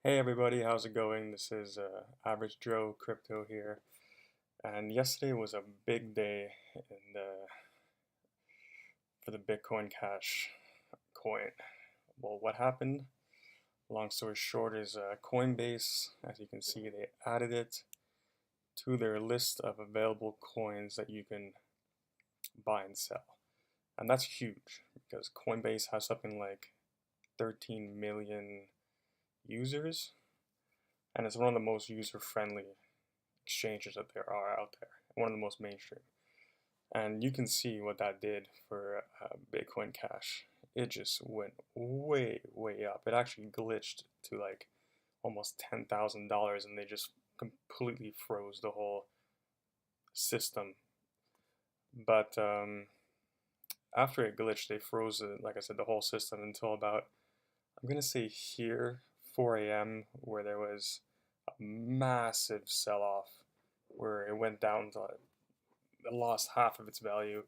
Hey everybody, how's it going? This is Average Joe Crypto here, and yesterday was a big day in for the Bitcoin Cash coin. Well, what happened? Long story short is Coinbase, as you can see, they added it to their list of available coins that you can buy and sell. And that's huge because Coinbase has something like 13 million users, and it's one of the most user-friendly exchanges that there are out there, one of the most mainstream. And you can see what that did for Bitcoin Cash. It just went way, way up. It actually glitched to like almost $10,000, and they just completely froze the whole system. But after it glitched, they froze it, like I said, the whole system until about, I'm gonna say here, 4 a.m., where there was a massive sell-off, where it went down to it lost half of its value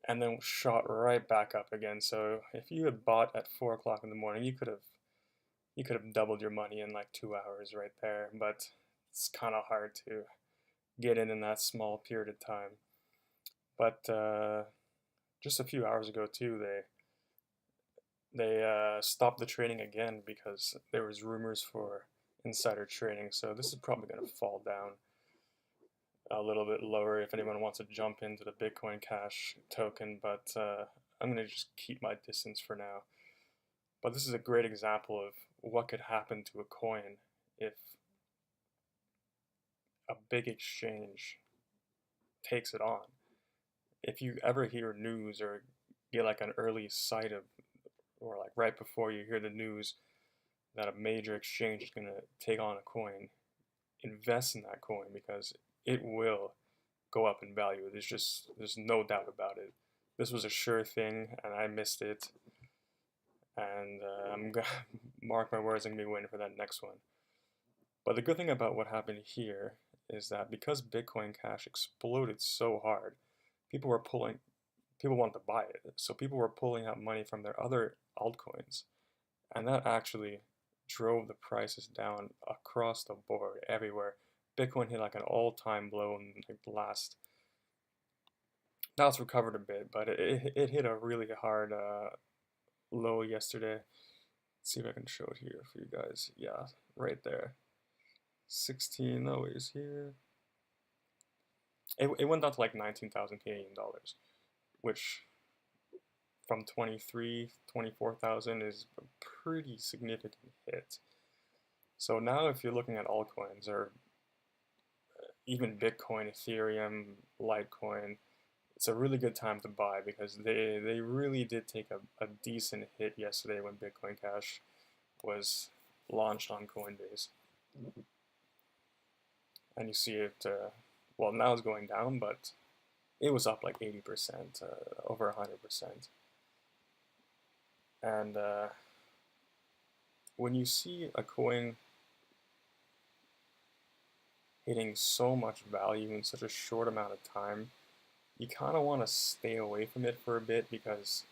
and then shot right back up again. So if you had bought at 4 o'clock in the morning, you could have doubled your money in like 2 hours right there. But it's kind of hard to get in that small period of time. But just a few hours ago too, they stopped the trading again because there was rumors for insider trading. So this is probably going to fall down a little bit lower if anyone wants to jump into the Bitcoin Cash token, but I'm going to just keep my distance for now. But this is a great example of what could happen to a coin if a big exchange takes it on. If you ever hear news or get like an early sight of, or like right before you hear the news that a major exchange is going to take on a coin, invest in that coin because it will go up in value. There's no doubt about it. This was a sure thing, and I missed it. And I'm gonna mark my words, I'm gonna be waiting for that next one. But the good thing about what happened here is that because Bitcoin Cash exploded so hard, people were pulling, people wanted to buy it, so people were pulling out money from their other altcoins, and that actually drove the prices down across the board everywhere. Bitcoin hit like an all-time low in like the last. Now it's recovered a bit, but it hit a really hard low yesterday. Let's see if I can show it here for you guys. Yeah, right there. 16, oh, is here. It went down to like 19,000 Canadian dollars, which from 23, 24,000 is a pretty significant hit. So now if you're looking at altcoins or even Bitcoin, Ethereum, Litecoin, it's a really good time to buy because they really did take a decent hit yesterday when Bitcoin Cash was launched on Coinbase. And you see it, well, now it's going down, but it was up like 80%, over 100%. And when you see a coin hitting so much value in such a short amount of time, you kind of want to stay away from it for a bit because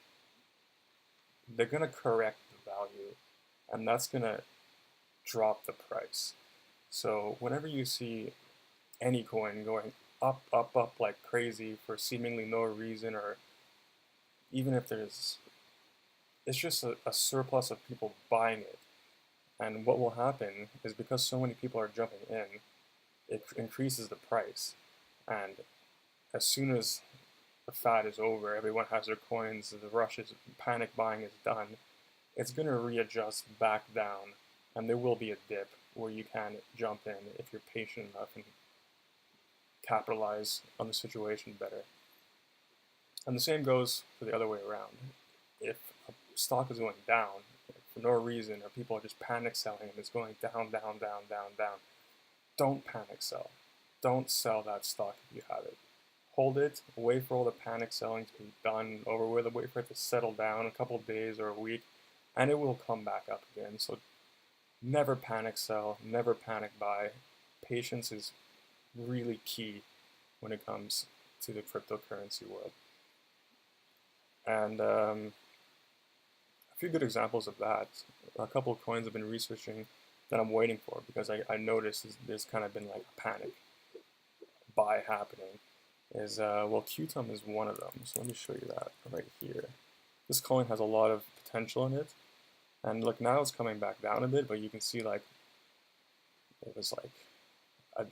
they're going to correct the value, and that's going to drop the price. So whenever you see any coin going up, up, up like crazy for seemingly no reason, or even if it's just a surplus of people buying it. And what will happen is because so many people are jumping in, it increases the price. And as soon as the fad is over, everyone has their coins, the rush is, panic buying is done, it's going to readjust back down. And there will be a dip where you can jump in if you're patient enough and capitalize on the situation better. And the same goes for the other way around. If a stock is going down for no reason, or people are just panic selling and it's going down, down, down, down, down, don't panic sell. Don't sell that stock if you have it. Hold it, wait for all the panic selling to be done, over with, wait for it to settle down a couple days or a week, and it will come back up again. So never panic sell, never panic buy. Patience is really key when it comes to the cryptocurrency world. And a few good examples of that. A couple of coins I've been researching that I'm waiting for, because I noticed there's kind of been like a panic buy happening, is well, QTUM is one of them. So let me show you that right here. This coin has a lot of potential in it, and look, now it's coming back down a bit, but you can see like it was like a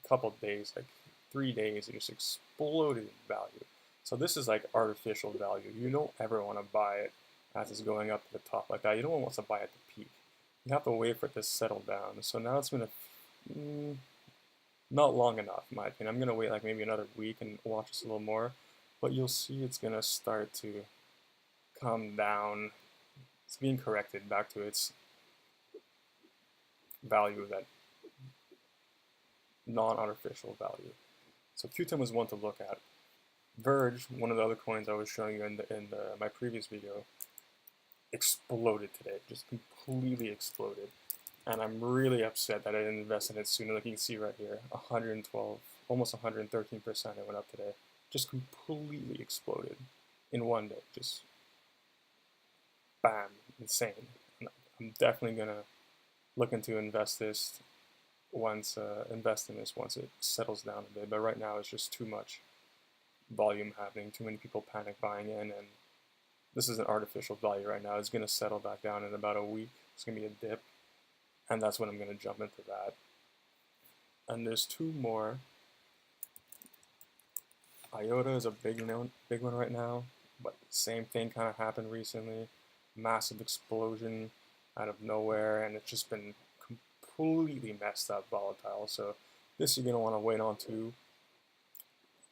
couple of days, like 3 days, it just exploded in value. So this is like artificial value. You don't ever want to buy it as it's going up to the top like that. You don't want to buy at the peak. You have to wait for it to settle down. So now it's going to, not long enough in my opinion. I'm going to wait like maybe another week and watch this a little more. But you'll see it's going to start to come down. It's being corrected back to its value, that non-artificial value. So QTUM is one to look at. Verge, one of the other coins I was showing you in my previous video, exploded today, just completely exploded. And I'm really upset that I didn't invest in it sooner. Like you can see right here, 112, almost 113% it went up today. Just completely exploded in one day. Just bam, insane. And I'm definitely gonna look into invest in this once it settles down a bit. But right now it's just too much volume happening, too many people panic buying in, and this is an artificial value right now. It's going to settle back down in about a week. It's going to be a dip, and that's when I'm going to jump into that. And there's two more. IOTA is a big one right now, but same thing kind of happened recently. Massive explosion out of nowhere, and it's just been completely messed up, volatile. So this you're going to want to wait on too.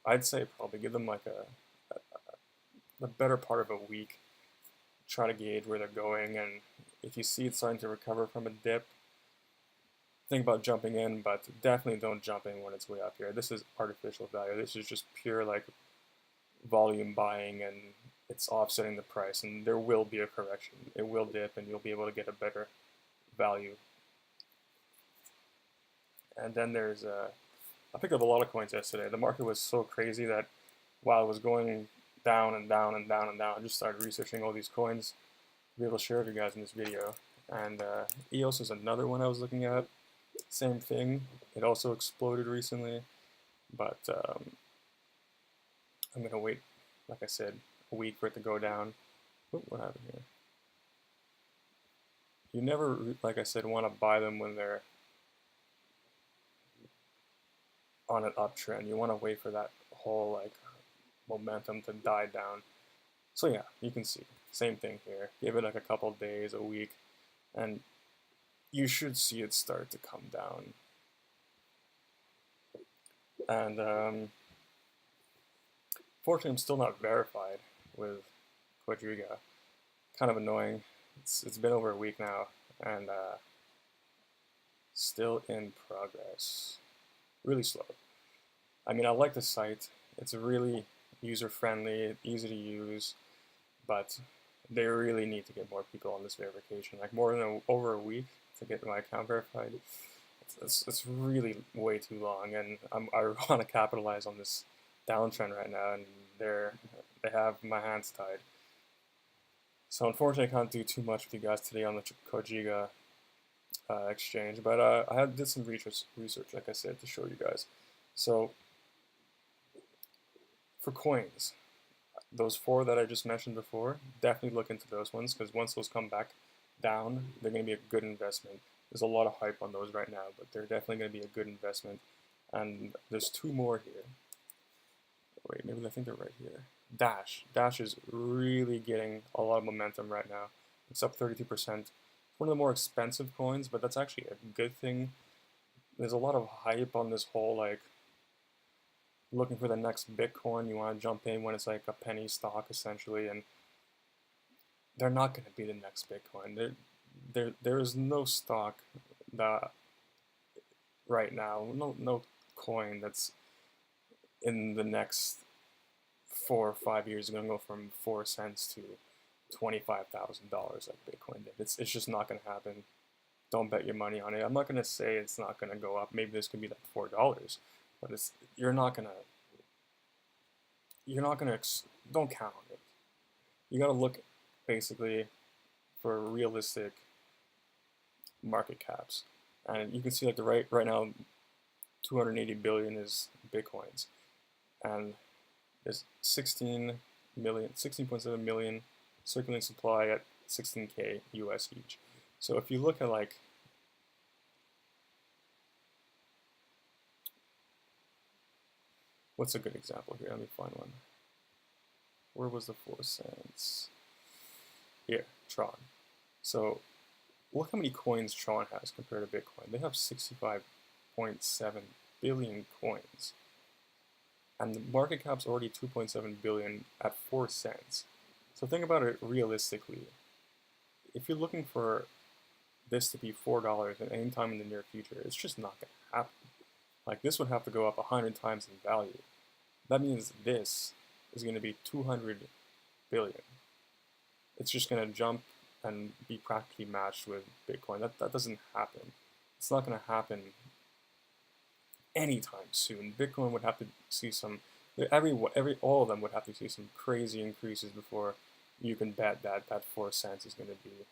I'd say probably give them like the better part of a week. Try to gauge where they're going, and if you see it starting to recover from a dip, think about jumping in, but definitely don't jump in when it's way up here. This is artificial value. This is just pure like volume buying, and it's offsetting the price, and there will be a correction. It will dip, and you'll be able to get a better value. And then there's I picked up a lot of coins yesterday. The market was so crazy that while it was going down and down and down and down, I just started researching all these coins to be able to share with you guys in this video. And EOS is another one I was looking at. Same thing. It also exploded recently, but I'm gonna wait, like I said, a week for it to go down. Oh, what happened here? You never, like I said, want to buy them when they're on an uptrend. You want to wait for that whole like momentum to die down. So yeah, you can see same thing here. Give it like a couple days, a week, and you should see it start to come down. And fortunately, I'm still not verified with Quadriga. Kind of annoying. It's been over a week now, and still in progress. Really slow. I mean, I like the site. It's really user-friendly, easy to use, but they really need to get more people on this verification. Like more than over a week to get my account verified. It's really way too long, and I want to capitalize on this downtrend right now, and they have my hands tied. So unfortunately, I can't do too much with you guys today on the Quadriga exchange, but I did some research, like I said, to show you guys. So for coins, those four that I just mentioned before, definitely look into those ones, because once those come back down, they're going to be a good investment. There's a lot of hype on those right now, but they're definitely going to be a good investment. And there's two more here. Wait, maybe I think they're right here. Dash. Dash is really getting a lot of momentum right now. It's up 32%. It's one of the more expensive coins, but that's actually a good thing. There's a lot of hype on this whole like looking for the next Bitcoin. You want to jump in when it's like a penny stock essentially, and they're not going to be the next Bitcoin. There is no stock that right now, no coin that's in the next 4 or 5 years is going to go from 4 cents to $25,000 like Bitcoin did. It's just not going to happen. Don't bet your money on it. I'm not going to say it's not going to go up. Maybe this could be like $4, but you're not going to don't count on it. You got to look basically for realistic market caps, and you can see like the right now 280 billion is Bitcoins, and there's 16.7 million circulating supply at 16K US each. So if you look at like what's a good example here? Let me find one. Where was the 4 cents? Here, Tron. So look how many coins Tron has compared to Bitcoin. They have 65.7 billion coins. And the market cap's already 2.7 billion at 4 cents. So think about it realistically. If you're looking for this to be $4 at any time in the near future, it's just not going to happen. Like this would have to go up 100 times in value. That means this is going to be 200 billion. It's just going to jump and be practically matched with Bitcoin. That doesn't happen. It's not going to happen anytime soon. Bitcoin would have to see some, all of them would have to see some crazy increases before you can bet that 4 cents is going to be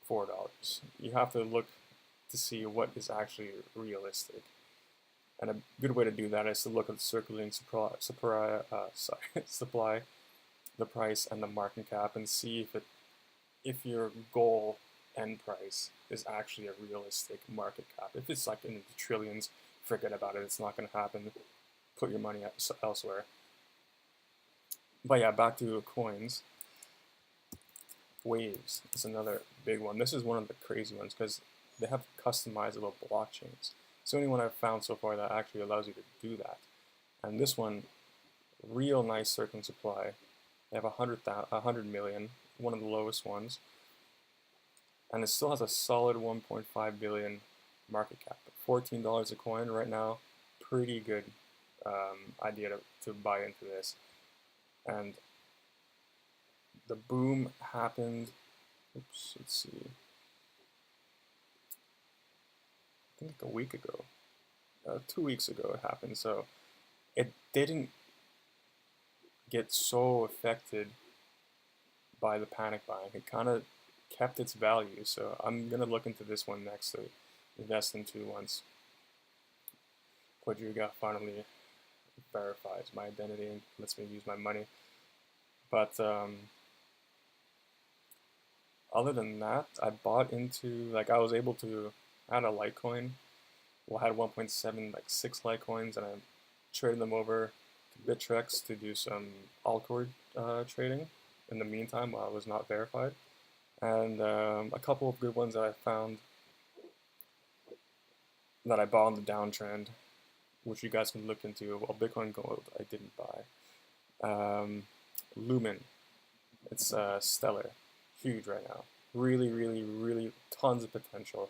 $4. You have to look to see what is actually realistic. And a good way to do that is to look at the circulating supply, the price, and the market cap, and see if your goal end price is actually a realistic market cap. If it's like in the trillions, forget about it. It's not going to happen. Put your money elsewhere. But yeah, back to coins. Waves is another big one. This is one of the crazy ones because they have customizable blockchains. It's the only one I've found so far that actually allows you to do that. And this one, real nice circulating supply. They have 100 million, one of the lowest ones. And it still has a solid 1.5 billion market cap. $14 a coin right now, pretty good idea to buy into this. And the boom happened, oops, let's see, I think like a week ago, 2 weeks ago it happened, so it didn't get so affected by the panic buying. It kind of kept its value, so I'm going to look into this one next to invest into once Quadriga finally verifies my identity and lets me use my money. But other than that, I bought into, like I was able to, I had a Litecoin, well I had 1.7, like 6 Litecoins, and I traded them over to Bitconnect to do some altcoin trading in the meantime while I was not verified. And a couple of good ones that I found that I bought on the downtrend, which you guys can look into. Well, Bitcoin Gold I didn't buy. Lumen, it's stellar, huge right now. Really tons of potential.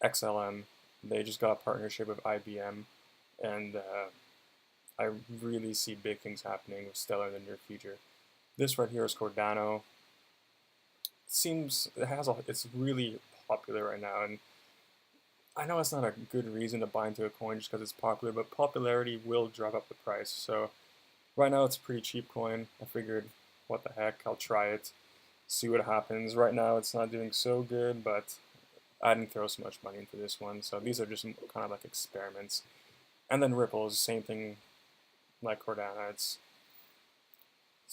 XLM, they just got a partnership with IBM, and I really see big things happening with Stellar in the near future. This right here is Cardano. It's really popular right now, and I know it's not a good reason to buy into a coin just because it's popular, but popularity will drive up the price. So right now it's a pretty cheap coin. I figured, what the heck, I'll try it, see what happens. Right now it's not doing so good, but I didn't throw so much money into this one. So these are just kind of like experiments. And then Ripple is the same thing like Cardano. It's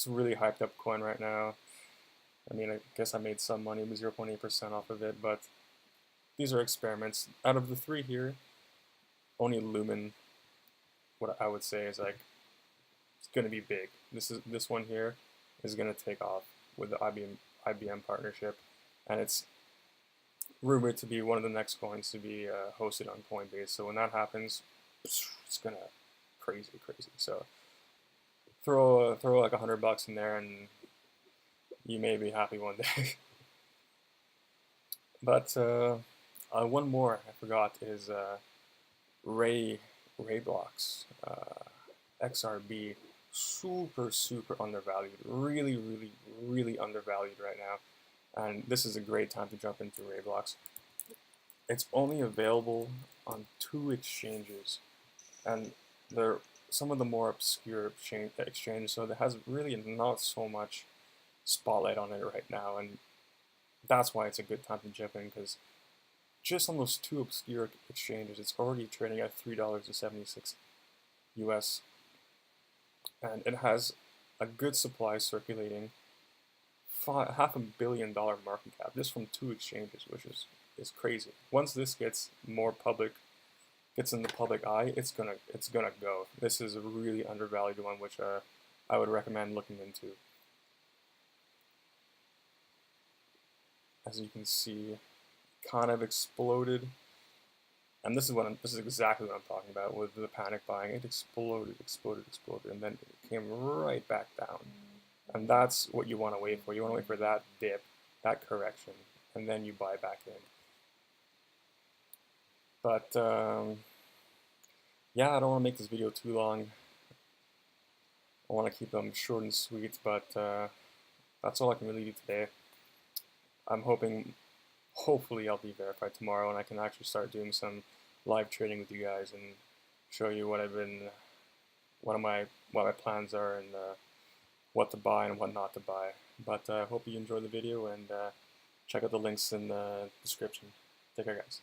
a really hyped up coin right now. I mean, I guess I made some money, 0.8% off of it, but these are experiments. Out of the three here, only Lumen, what I would say is like, it's going to be big. This one here is going to take off with the IBM partnership, and it's rumored to be one of the next coins to be hosted on Coinbase. So when that happens, it's gonna crazy. So throw like $100 in there, and you may be happy one day. But one more I forgot is Rayblox, XRB, super undervalued, really undervalued right now, and this is a great time to jump into Rayblox. It's only available on 2 exchanges, and they're some of the more obscure exchanges, so it has really not so much spotlight on it right now, and that's why it's a good time to jump in, because just on those two obscure exchanges, it's already trading at $3.76 US, and it has a good supply circulating, $500 million market cap just from two exchanges, which is crazy. Once this gets more public, gets in the public eye, it's gonna go. This is a really undervalued one, which I would recommend looking into. As you can see, kind of exploded, and this is exactly what I'm talking about with the panic buying. It exploded, and then it came right back down. And that's what you want to wait for. You want to wait for that dip, that correction, and then you buy back in. But yeah, I don't want to make this video too long. I want to keep them short and sweet, but that's all I can really do today. I'm hopefully I'll be verified tomorrow, and I can actually start doing some live trading with you guys and show you what my plans are, and what to buy and what not to buy. But I hope you enjoy the video, and check out the links in the description. Take care, guys.